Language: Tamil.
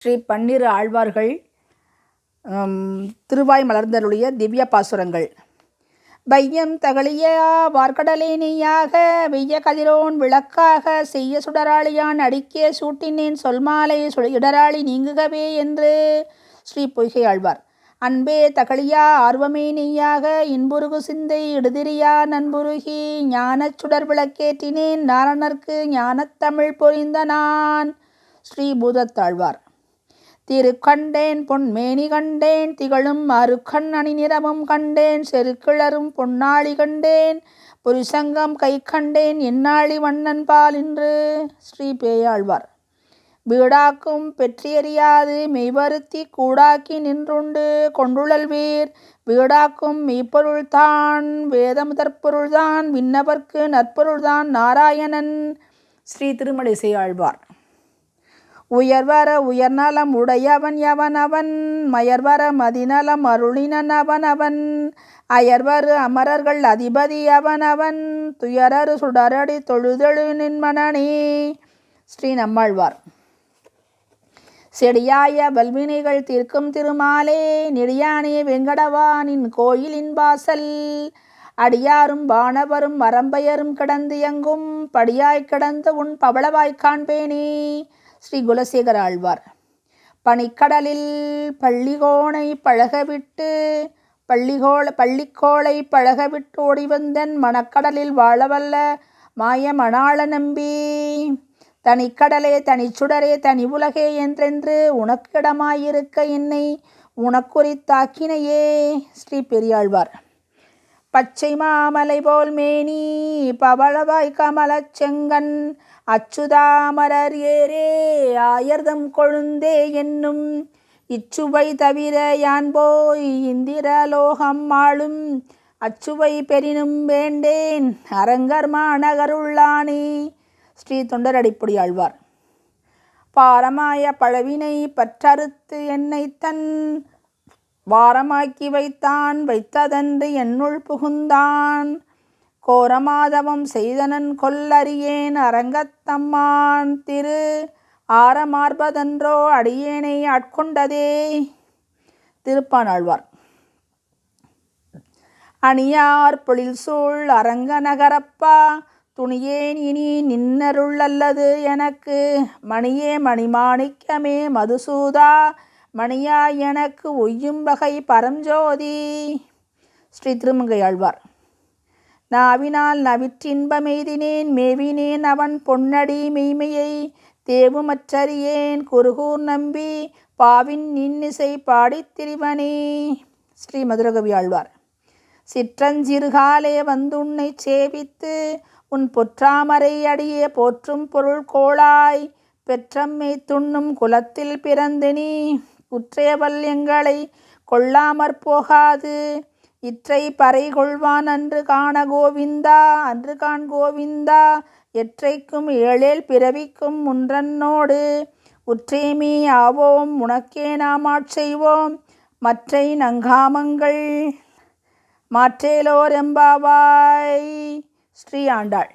ஸ்ரீ பன்னிரு ஆழ்வார்கள் திருவாய் மலர்ந்தருடைய திவ்ய பாசுரங்கள். வையம் தகழிய வார்கடலே நீயாக வெய்ய கதிரோன் விளக்காக செய்ய சுடராளியான் அடிக்கே சூட்டினேன் சொல்மாலை இடராளி நீங்குகவே என்று ஸ்ரீ பொய்கை ஆழ்வார். அன்பே தகழியா ஆர்வமே நீயாக இன்புருகு சிந்தை இடுதிரியா நண்புருகி ஞானச் சுடர் விளக்கேற்றினேன் நாரணர்க்கு ஞானத்தமிழ் பொறிந்த நான். ஸ்ரீ பூதத்தாழ்வார். திருக்கண்டேன் பொன்மேனி கண்டேன் திகழும் அருக்கண் அணி நிறமும் கண்டேன் செருக்கிளரும் பொன்னாளி கண்டேன் புரிசங்கம் கை கண்டேன் என்னாளி வண்ணன் பால் என்று ஸ்ரீ பேயாழ்வார். வீடாக்கும் பெற்றியறியாது மெய்வருத்தி கூடாக்கி நின்றுண்டு கொண்டுழல் வீர் வீடாக்கும் மெய்ப்பொருள்தான் வேதமுதற்பொருள்தான் விண்ணவர்க்கு நற்பொருள்தான் நாராயணன். ஸ்ரீ திருமழிசை ஆழ்வார். உயர்வர உயர்நலம் உடையவன் எவனவன் மயர்வர மதிநலம் அருளினன் அவனவன் அயர்வரு அமரர்கள் அதிபதி அவனவன் துயரரு சுடரடி தொழுதெழு நின்மனனே. ஸ்ரீ நம்மாழ்வார். செடியாய வல்வினைகள் தீர்க்கும் திருமாலே நெடியானே வெங்கடவானின் கோயிலின் வாசல் அடியாரும் வானவரும் மரம்பெயரும் கிடந்து எங்கும் படியாய் கிடந்து உன் பவளவாய் காண்பேனே. ஸ்ரீ குலசேகர ஆழ்வார். பனிக்கடலில் பள்ளிகோனை பழகவிட்டு பள்ளிக்கோளை பழகவிட்டு ஓடிவந்தன் மணக்கடலில் வாழவல்ல மாய மணாள நம்பி தனிக்கடலே தனிச்சுடரே தனி உலகே என்றென்று உனக்கிடமாயிருக்க என்னை உனக்குறித்தாக்கினையே. ஸ்ரீ பெரியாழ்வார். பச்சை மாமலை போல் மேனி பவளவாய் கமலச் செங்கன் அச்சுதாமரர் ஏரே ஆயர்தம் கொழுந்தே என்னும் இச்சுவை தவிர யான் போய் இந்திரலோகம் ஆளும் அச்சுவை பெரினும் வேண்டேன் அரங்கர் மாநகருள்ளானே. ஸ்ரீ தொண்டரடிப்பொடி ஆழ்வார். பாரமாய பழவினை பற்றறுத்து என்னை தன் வாரமாக்கி வைத்ததன்று என்னுள் புகுந்தான் கோரமாதவம் செய்தனன் கொல்லறியேன் அரங்கத்தம்மான் திரு ஆரமார்பதன்றோ அடியேனை ஆட்கொண்டதே. திருப்பானாழ்வார். அணியார் பொழில் சூழ் அரங்க நகரப்பா துணியேன் இனி நின்னருள் அல்லது எனக்கு மணியே மணிமாணிக்கமே மதுசூதா மணியாய் எனக்கு ஒய்யும் வகை பரஞ்சோதி. ஸ்ரீ திருமங்கை ஆழ்வார். நாவினால் நவிற்றின்பமெய்தினேன் மேவினேன் அவன் பொன்னடி மெய்மையை தேவுமற்றறியேன் குருகூர் நம்பி பாவின் இன்னிசை பாடித் திரிவனே. ஸ்ரீ மதுரகவி ஆழ்வார். சிற்றஞ்சிறுகாலே வந்துன்னை சேவித்து உன் பொற்றாமரை அடியே போற்றும் பொருள் கோளாய் பெற்றம்மை துண்ணும் குலத்தில் பிறந்து நீ குற்றேவல் எங்களை கொள்ளாமற் போகாது இற்றை பறை கொள்வான் அன்று காண கோவிந்தா அன்று காண் கோவிந்தா எற்றைக்கும் ஏழேல் பிறவிக்கும் முன்றன்னோடு உற்றேமி ஆவோம் உனக்கே நாம் ஆட்செய்வோம் மற்றை நங்காமங்கள் மாற்றேலோர் எம்பாவாய். ஸ்ரீ ஆண்டாள்.